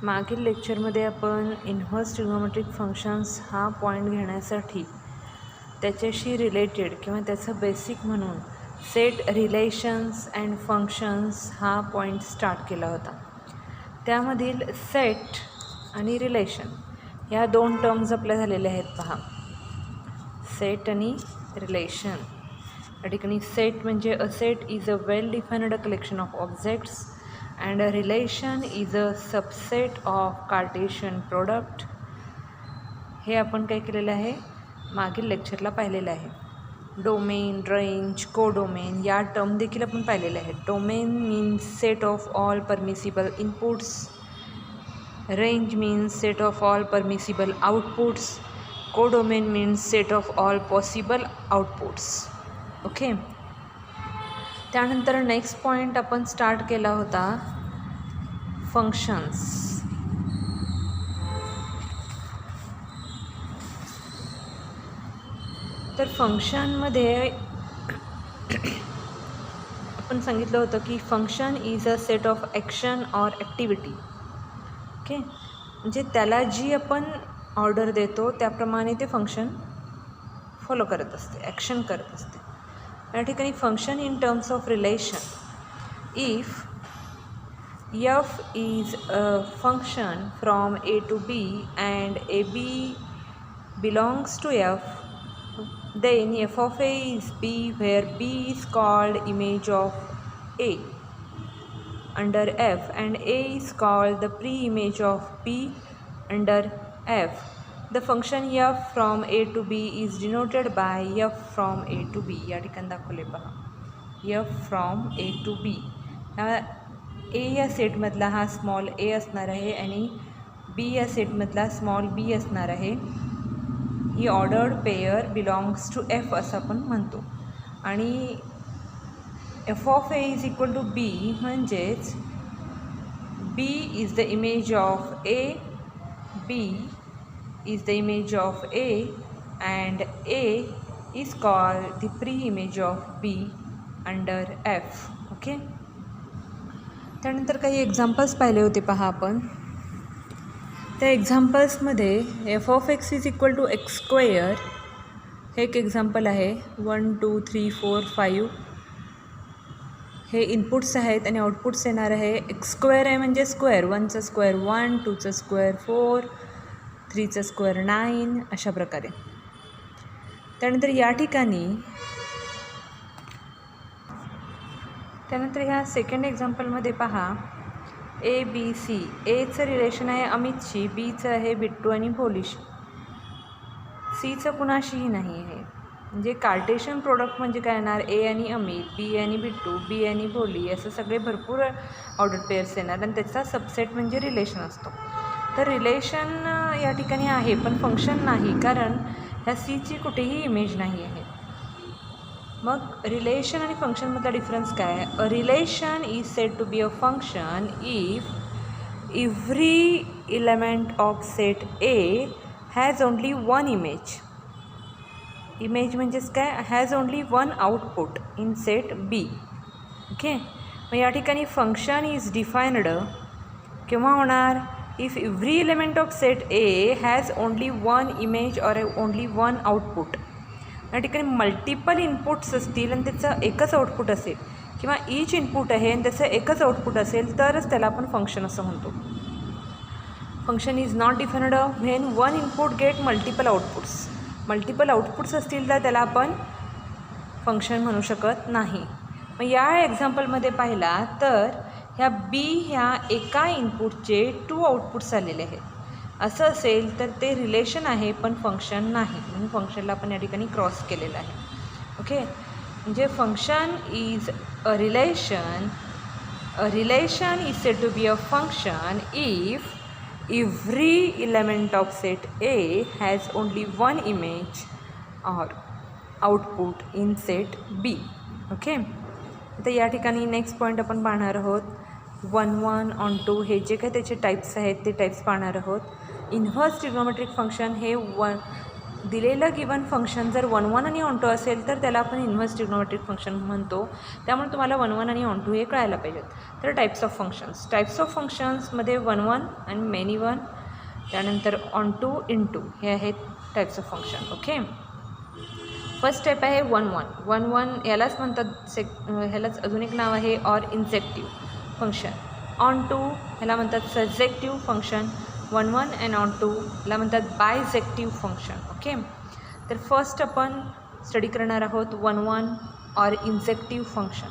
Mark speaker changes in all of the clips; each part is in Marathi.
Speaker 1: मागील लेक्चरमध्ये आपण इन्व्हर्स ट्रिग्नोमेट्रिक फंक्शन्स हा पॉईंट घेण्यासाठी त्याच्याशी रिलेटेड किंवा त्याचं बेसिक म्हणून सेट रिलेशन्स अँड फंक्शन्स हा पॉईंट स्टार्ट केला होता. त्यामधील सेट आणि रिलेशन ह्या दोन टर्म्स आपल्या झालेल्या आहेत. पहा, सेट आणि रिलेशन. या ठिकाणी सेट म्हणजे a set is a well defined collection of objects and a relation is a subset of Cartesian product. हे आपण काय केलेलं आहे, मागील लेक्चरला पाहिलेलं आहे. डोमेन, रेंज, कोडोमेन या टर्म देखील आपण पाहिलेले आहेत. Domain means set of all permissible inputs, range means set of all permissible outputs, codomain means set of all possible outputs. Okay. त्यानंतर नेक्स्ट पॉईंट आपण स्टार्ट केला होता फंक्शन्स. तर फंक्शनमध्ये आपण सांगितलं होतं की function is a set of action or activity. Okay, म्हणजे त्याला जी आपण ऑर्डर देतो त्याप्रमाणे ते फंक्शन फॉलो करत असते, ॲक्शन करत असते. या ठिकाणी function in terms of relation, if f is a function from a to b and ab belongs to f, then f of a is b where b is called image of a under f and a is called the pre-image of b under f. The function f from a to b is denoted by f from a to b. या ठिकाणी दाखवले पहा, f from a to b. ए या सेटमधला हा स्मॉल ए असणार आहे आणि बी या सेटमधला स्मॉल बी असणार आहे. ही ordered pair belongs to f असं आपण म्हणतो. आणि f of a is equal to b म्हणजेच b is the image of a, b is the image of a and a is called the pre image of b under f. Okay. त्यानंतर काही एक्झाम्पल्स पाहिले होते पहा आपण. त्या एक्झाम्पल्समध्ये f of x is equal to x square हे एक एक्झाम्पल आहे. 1 2 3 4 5 हे इनपुट्स आहेत आणि आउटपुट्स येणार आहे. एक्स स्क्वेअर आहे म्हणजे स्क्वेअर, 1चा स्क्वेअर 1, 2चा स्क्वेअर 4, 3चा स्क्वेअर 9 अशा प्रकारे. त्यानंतर ह्या सेकंड एक्झाम्पलमध्ये पहा, ए बी सी. एचं रिलेशन आहे अमितशी, बीचं आहे बिट्टू आणि भोलीशी, सीचं कुणाशीही नाही आहे. म्हणजे कार्टेशियन प्रोडक्ट म्हणजे काय येणार, ए आणि अमित, बी आणि बिट्टू, बी आणि भोली असं सगळे भरपूर ऑर्डर पेअर्स येणार आणि त्याचा सबसेट म्हणजे रिलेशन असतो. तर रिलेशन या ठिकाणी आहे पण फंक्शन नाही, कारण ह्या सीची कुठेही इमेज नाही आहे. मग रिलेशन आणि फंक्शनमधला डिफरन्स काय आहे? A relation is said to be a function if every element of set A has only one image. Image म्हणजेच काय, has only one output in set B. Okay. मग या ठिकाणी फंक्शन इज डिफाइन्ड केव्हा होणार, if every element of set A has only one image or only one output. या ठिकाणी मल्टिपल इनपुट्स असतील आणि त्याचं एकच आउटपुट असेल किंवा ईच इनपुट आहे आणि त्याचं एकच आउटपुट असेल तरच त्याला आपण फंक्शन असं म्हणतो. Function is not defined when one input get multiple outputs. Multiple outputs असतील तर त्याला आपण फंक्शन म्हणू शकत नाही. मग या एक्झाम्पलमध्ये पाहिला तर ह्या बी ह्या एका इनपुटचे 2 आउटपुट्स आलेले आहेत. असं असेल तर ते रिलेशन आहे पण फंक्शन नाही, म्हणून फंक्शनला आपण या ठिकाणी क्रॉस केलेलं आहे. ओके. म्हणजे function is a relation. A relation is said to be a function if every element of set A has only one image or output in set B. Okay. तर या ठिकाणी नेक्स्ट पॉईंट आपण पाहणार आहोत. 1 1 ऑन 2 हे जे काही त्याचे टाईप्स आहेत ते टाईप्स पाहणार आहोत. इन्व्हर्स ट्रिग्नोमेट्रिक फंक्शन हे दिलेलं गिवन फंक्शन जर 1 1 आणि ऑन टू असेल तर त्याला आपण इन्व्हर्स ट्रिग्नोमेट्रिक फंक्शन म्हणतो. त्यामुळे तुम्हाला 1 1 आणि ऑन टू हे कळायला पाहिजेत. तर टाईप्स ऑफ फंक्शन्समध्ये 1 1 आणि मेनी 1, त्यानंतर ऑन टू इन टू हे आहेत types of function. Okay, first type आहे 1 1. 1 1 यालाच म्हणतात ह्यालाच अजून एक नाव आहे ऑर इंजेक्टिव्ह फंक्शन. ऑन टू ह्याला म्हणतात सजेक्टिव्ह फंक्शन. 1 1 अँड ऑन टू ह्याला म्हणतात बायजेक्टिव्ह फंक्शन. ओके, तर फर्स्ट आपण स्टडी करणार आहोत 1 1 ऑर इंजेक्टिव्ह फंक्शन.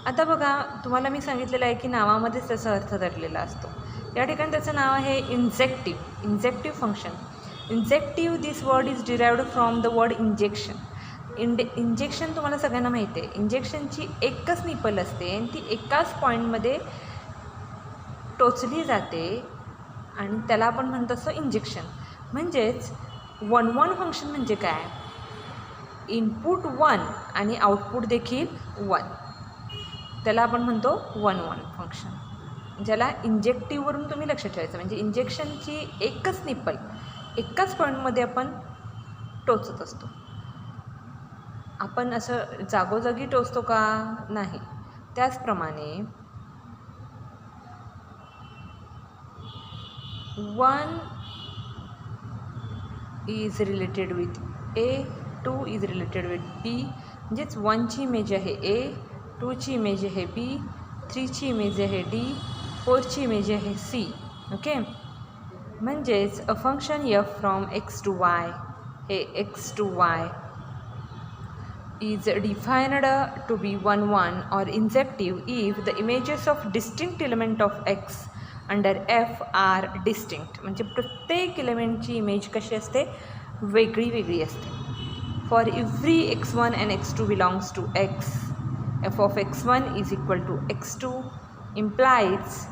Speaker 1: आता बघा, तुम्हाला मी सांगितलेलं आहे की नावामध्येच त्याचा अर्थ दडलेला असतो. या ठिकाणी त्याचं नाव आहे injective function. Injective this word is derived from the word injection. Injection तुम्हाला सगळ्यांना माहिती आहे. इंजेक्शनची एकच निपल असते आणि ती एकाच पॉईंटमध्ये टोचली जाते आणि त्याला आपण म्हणत असतो इंजेक्शन. म्हणजेच 1 1 फंक्शन म्हणजे काय, इनपुट 1 आणि आउटपुट देखील 1, त्याला आपण म्हणतो 1 1 फंक्शन, ज्याला इंजेक्टिव्हवरून तुम्ही लक्ष ठेवायचं. म्हणजे इंजेक्शनची एकच निपल एकाच पॉईंटमध्ये आपण टोचत असतो. आपण असं जागोजागी टोचतो का, नाही. त्याचप्रमाणे 1 is related with A, 2 is related with B. म्हणजेच 1ची इमेज आहे A, 2ची इमेज आहे B, 3ची इमेज आहे D, 4ची इमेज आहे C. ओके, म्हणजेच a function f from x to y, हे x to y is defined to be 1 1 or injective if the images of distinct element of x under f are distinct. म्हणजे प्रत्येक एलिमेंटची इमेज कशी असते, वेगळी असते. For every x1 and x2 belongs to x, f of x1 is equal to x2 implies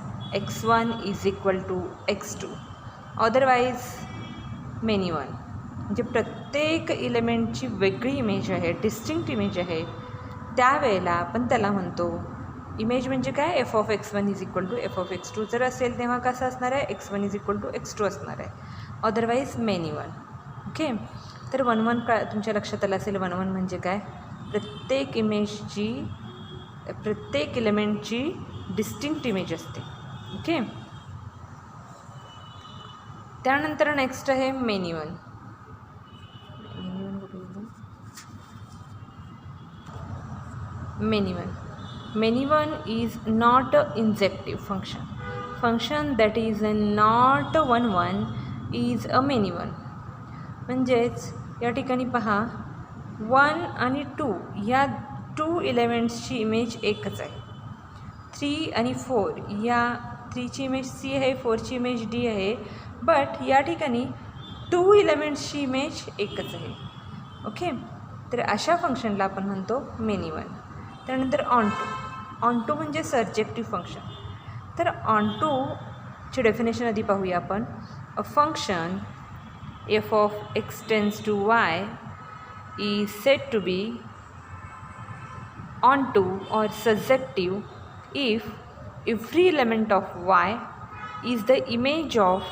Speaker 1: x1 is equal to x2, otherwise many 1. म्हणजे प्रत्येक एलिमेंटची वेगळी इमेज आहे, डिस्टिंक्ट इमेज आहे, त्यावेळेला आपण त्याला म्हणतो इमेज म्हणजे काय, F of x1 is equal to F of x2 जर असेल तेव्हा कसं असणार आहे, x1 is equal to x2 असणार आहे, अदरवाईज मेनी 1. ओके, तर 1 1 का तुमच्या लक्षात आलं असेल. 1 1 म्हणजे काय, प्रत्येक इमेजची, प्रत्येक एलिमेंटची डिस्टिंक्ट इमेज असते. ओके, त्यानंतर नेक्स्ट आहे many 1. Many one is not an injective function. Function that is not 1 1 is a many one. म्हणजेच या ठिकाणी पहा, 1 आणि 2 या 2 एलिमेंट्सची इमेज एकच आहे. 3 आणि 4 या 3ची इमेज C आहे, 4ची इमेज D आहे, बट या ठिकाणी 2 एलिमेंट्सची इमेज एकच आहे. ओके, तर अशा फंक्शनला आपण म्हणतो मेनी 1. त्यानंतर ऑन टू म्हणजे सर्जेक्टिव्ह फंक्शन. तर ऑन टूची डेफिनेशन आधी पाहूया आपण. A function f of x tends to y is said to be onto or surjective if every element of Y is the image of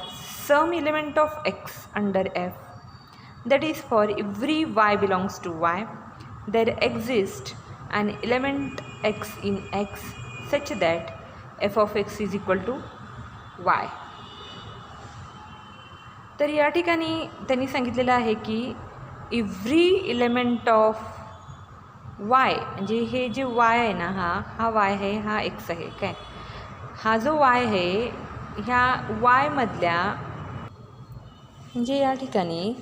Speaker 1: some element of x under f. That is for every y belongs to y there exist an element x in x such that f of x is equal to y. तर या ठिकाणी त्यांनी सांगितलेलं आहे की एव्हरी एलिमेंट ऑफ y, म्हणजे हे जे y आहे ना, हा y आहे, हा x आहे. काय, हा जो y आहे ह्या y मधल्या, म्हणजे या ठिकाणी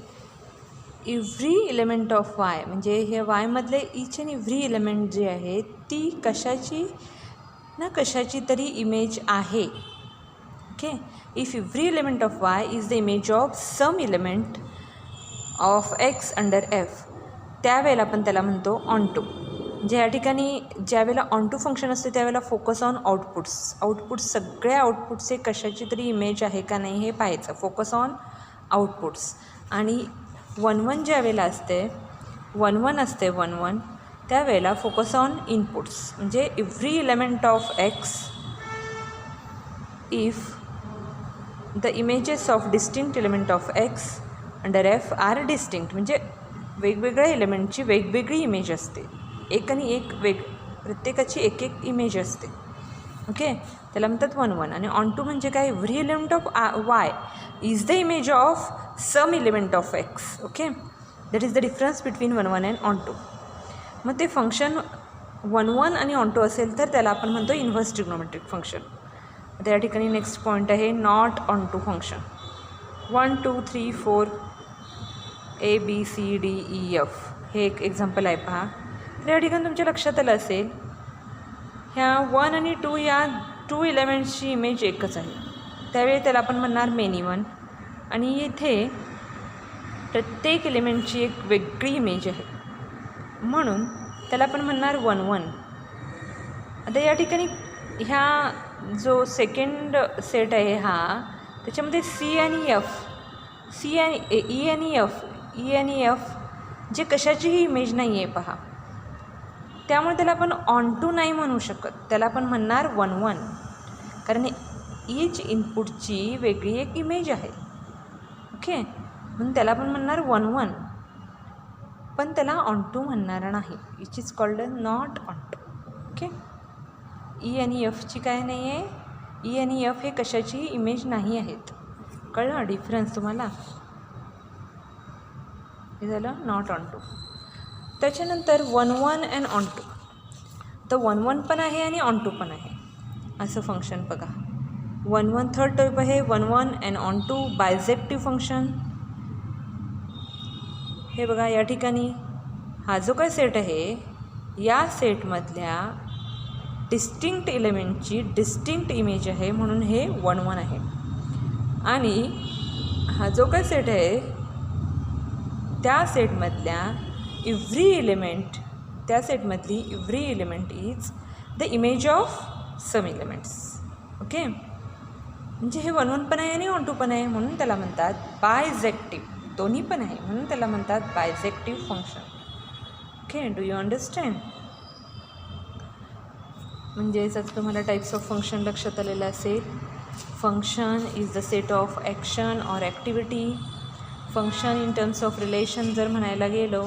Speaker 1: एव्हरी एलिमेंट ऑफ वाय म्हणजे हे वायमधले ईच अँड एव्हरी एलिमेंट जे आहे ती कशाची ना कशाची तरी इमेज आहे. Okay, if every element of Y is the image of some element of x under F, त्यावेळेला आपण त्याला म्हणतो ऑन टू. म्हणजे या ठिकाणी ज्यावेळेला ऑन टू फंक्शन असते त्यावेळेला फोकस ऑन आउटपुट्स सगळ्या आउटपुट्सचे कशाची तरी इमेज आहे का नाही हे पाहायचं, फोकस ऑन आउटपुट्स. आणि 1 1 ज्या वेळेला असते 1 1 असते 1 1 त्यावेळेला फोकस ऑन इनपुट्स. म्हणजे every element of X if the images of distinct element of x under F are distinct, म्हणजे वेगवेगळ्या एलिमेंटची वेगवेगळी इमेज असते, एक आणि एक प्रत्येकाची एक एक इमेज असते. ओके, त्याला म्हणतात 1 1. आणि ऑन टू म्हणजे काय, every element of Y is the image of some element of X. Okay, that is the difference between 1 1 and onto. मग ते फंक्शन 1 1 आणि ऑन टू असेल तर त्याला आपण म्हणतो इन्व्हर्स ट्रिग्नोमेट्रिक फंक्शन. त्या ठिकाणी नेक्स्ट पॉईंट आहे not on to function. 1 2 3 4 ABCDEF हे एक एक्झाम्पल आहे पहा. तर या ठिकाणी तुमच्या लक्षात आलं असेल ह्या 1 आणि 2 या 2 एलिमेंट्सची इमेज एकच आहे, त्यावेळी त्याला आपण म्हणणार मेनी वन. आणि येथे प्रत्येक एलिमेंटची एक वेगळी इमेज आहे म्हणून त्याला आपण म्हणणार 1 1. आता या ठिकाणी ह्या जो सेकंड सेट आहे हा, त्याच्यामध्ये सी आणि ई आणि एफ जे कशाचीही इमेज नाही आहे पहा, त्यामुळे त्याला आपण ऑन टू नाही म्हणू शकत, त्याला आपण म्हणणार 1 1, कारण ईच इनपुटची वेगळी एक इमेज आहे. ओके, म्हणून त्याला आपण म्हणणार 1 1, पण त्याला ऑन टू म्हणणार नाही. Which is called not onto. Okay, e आणि एफची काय नाही आहे, ई आणि एफ हे कशाची इमेज नाही आहेत. कळलं डिफरन्स तुम्हाला? हे झालं नॉट ऑन टू. त्याच्यानंतर 1 1 अँड ऑन टू. तर 1 1 पण आहे आणि ऑन टू पण आहे असं फंक्शन बघा. 1 1 थर्ड टाईप आहे 1 1 अँड ऑन टू बायजेक्टिव्ह फंक्शन. हे बघा या ठिकाणी हा जो काय सेट आहे या सेटमधल्या डिस्टिंक्ट एलिमेंटची डिस्टिंक्ट इमेज आहे म्हणून हे 1 1 आहे. आणि हा जो काय सेट आहे त्या सेटमधल्या एव्हरी एलिमेंट, त्या सेटमधली every element is the image of some elements. Okay, म्हणजे हे 1 1 पण आहे आणि ऑन टू पण आहे म्हणून त्याला म्हणतात बायजेक्टिव्ह. दोन्ही पण आहे म्हणून त्याला म्हणतात bijective function. Okay, do you understand? म्हणजेच आता तुम्हाला टाईप्स ऑफ फंक्शन लक्षात आलेलं असेल. Function is the set of action or activity. Function in terms of relation जर म्हणायला गेलो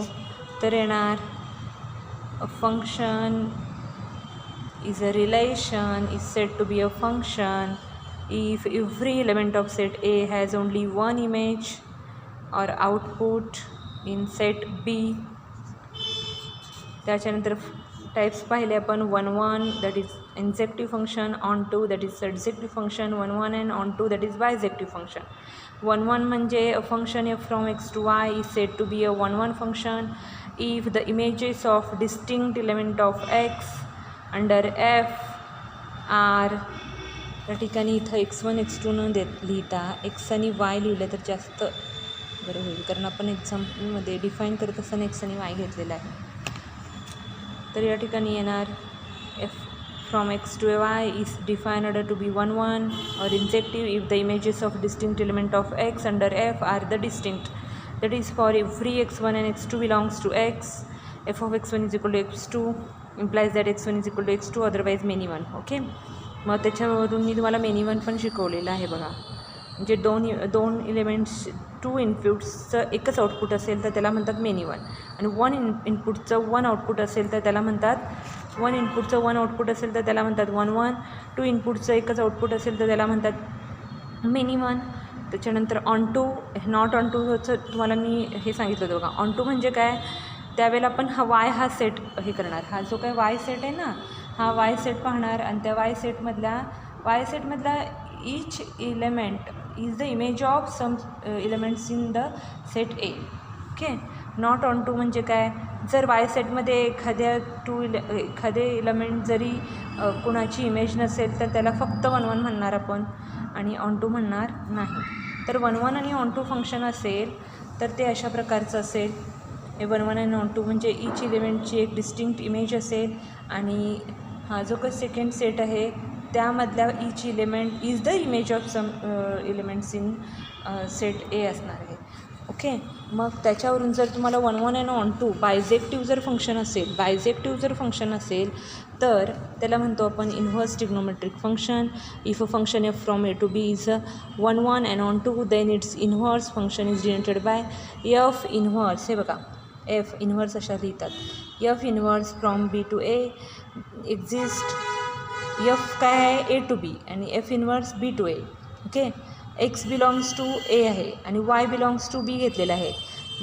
Speaker 1: तर येणार a function is a relation is set to be a function if every element of set A has only one image or output in set B. त्याच्यानंतर टाइप्स पाहिले आपण 1 1 that is injective function, onto that is subjective function, 1 1 and onto that is bijective function. 1 1 म्हणजे a function f from x to y is said to be a 1 1 function if the images of distinct element of x under f are. त्या ठिकाणी इथं x1 x2 न लिहिता x आणि y लिहिलं तर जास्त बरं होईल, कारण आपण एक्झाम्पलमध्ये डिफाईन करत असताना x आणि y घेतलेला आहे. तर या ठिकाणी येणार f from x to y is defined to be 1 1 or injective if the images of distinct element of x under f are the distinct. That is for every x1 and x2 belongs to x, f of x1 is equal to x2 implies that x1 is equal to x2, otherwise many one. Okay, मग त्याच्यावरून मी तुम्हाला मेनी वन पण शिकवलेलं आहे बघा. म्हणजे दोन एलिमेंट्स 2 इनपुट्सचं एकच आउटपुट असेल तर त्याला म्हणतात मेनी वन. आणि 1 इनपुटचं 1 आउटपुट असेल तर त्याला म्हणतात 1 इनपुटचं 1 आउटपुट असेल तर त्याला म्हणतात 1 1. 2 इनपुटचं एकच आउटपुट असेल तर त्याला म्हणतात मेनी वन. त्याच्यानंतर ऑन टू, नॉट ऑन टूचं तुम्हाला मी हे सांगितलं होतं बघा. ऑन टू म्हणजे काय, त्यावेळेला आपण हा सेट हे करणार. हा जो काय वाय सेट आहे ना, हा वाय सेट पाहणार आणि त्या वाय सेटमधला each element is the image of some elements in the set a. Okay, not onto म्हणजे काय, जर वाय सेटमध्ये एखादे एलिमेंट जरी कुणाची इमेज नसेल तर त्याला फक्त 1 1 म्हणणार आपण आणि ऑन टू म्हणणार नाही. तर 1 1 आणि ऑन टू फंक्शन असेल तर ते अशा प्रकारचं असेल. हे 1 1 आणि ऑन टू म्हणजे ईच एलिमेंटची एक डिस्टिंक्ट इमेज असेल आणि हा जो काही सेकंड सेट आहे त्यामधल्या each element is the image of some elements in set A असणार आहे. ओके. मग त्याच्यावरून जर तुम्हाला 1 1 and on 2 बायजेक्टिव्ह जर फंक्शन असेल तर त्याला म्हणतो आपण inverse trigonometric function. If a function f from a to b is 1 1 and on 2 then its inverse function is denoted by f inverse. हे बघा, एफ इन्व्हर्स अशा लिहितात. F inverse from b to a exist. F काय आहे, ए टू बी, आणि f inverse b to a. Okay. X belongs to a आहे आणि वाय बिलॉंग्स टू बी घेतलेला आहे.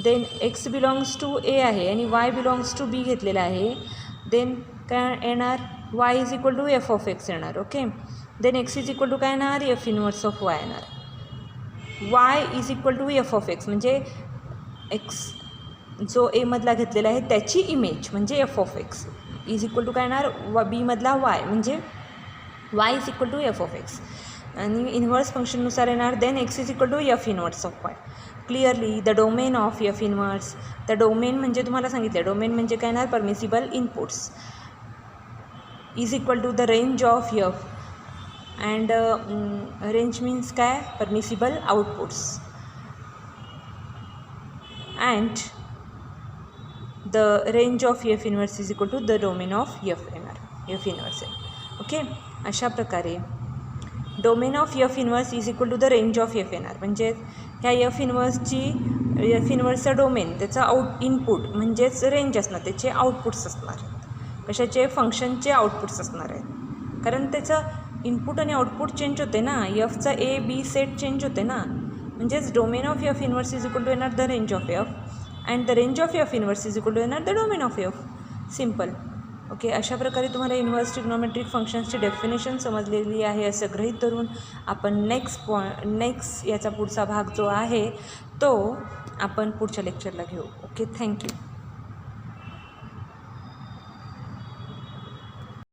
Speaker 1: Then x belongs to a आहे आणि वाय बिलॉंग्स टू बी घेतलेला आहे. देन काय येणार, y is equal to F of x येणार. Okay. Then x is equal to काय येणार, एफ इन्व्हर्स ऑफ वाय येणार. Y is equal to F of x म्हणजे एक्स जो एमधला घेतलेला आहे त्याची इमेज म्हणजे f of x is equal to काय येणार, बीमधला वाय म्हणजे y is equal to F of x. आणि इन्व्हर्स फंक्शननुसार येणार then x is equal to f inverse of y. Clearly the domain of f inverse, the domain म्हणजे तुम्हाला सांगितलं डोमेन म्हणजे काय येणार, permissible inputs is equal to the range of f and range means काय, permissible outputs and the range of f inverse is equal to the domain of f येणार, एफ इन्व्हर्स आहे. ओके. अशा प्रकारे domain of f inverse is equal to the range of f येणार. म्हणजे ह्या एफ इन्व्हर्सचं डोमेन त्याचा इनपुट म्हणजेच रेंज असणार, त्याचे आउटपुट्स असणार आहेत. कशाचे, फंक्शनचे आउटपुट्स असणार आहेत. कारण त्याचं इनपुट आणि आउटपुट चेंज होते ना, एफचा ए बी सेट चेंज होते ना. म्हणजेच domain of f inverse is equal to येणार the range of f and the range of f inverse is equal to येणार the domain of f. Simple. Okay. अशा प्रकारे तुम्हाला इन्व्हर्स ट्रिग्नोमेट्रिक फंक्शन्सची डेफिनेशन समजलेली आहे असं गृहीत धरून आपण नेक्स्ट याचा पुढचा भाग जो आहे तो आपण पुढच्या लेक्चरला घेऊ. ओके. थँक्यू.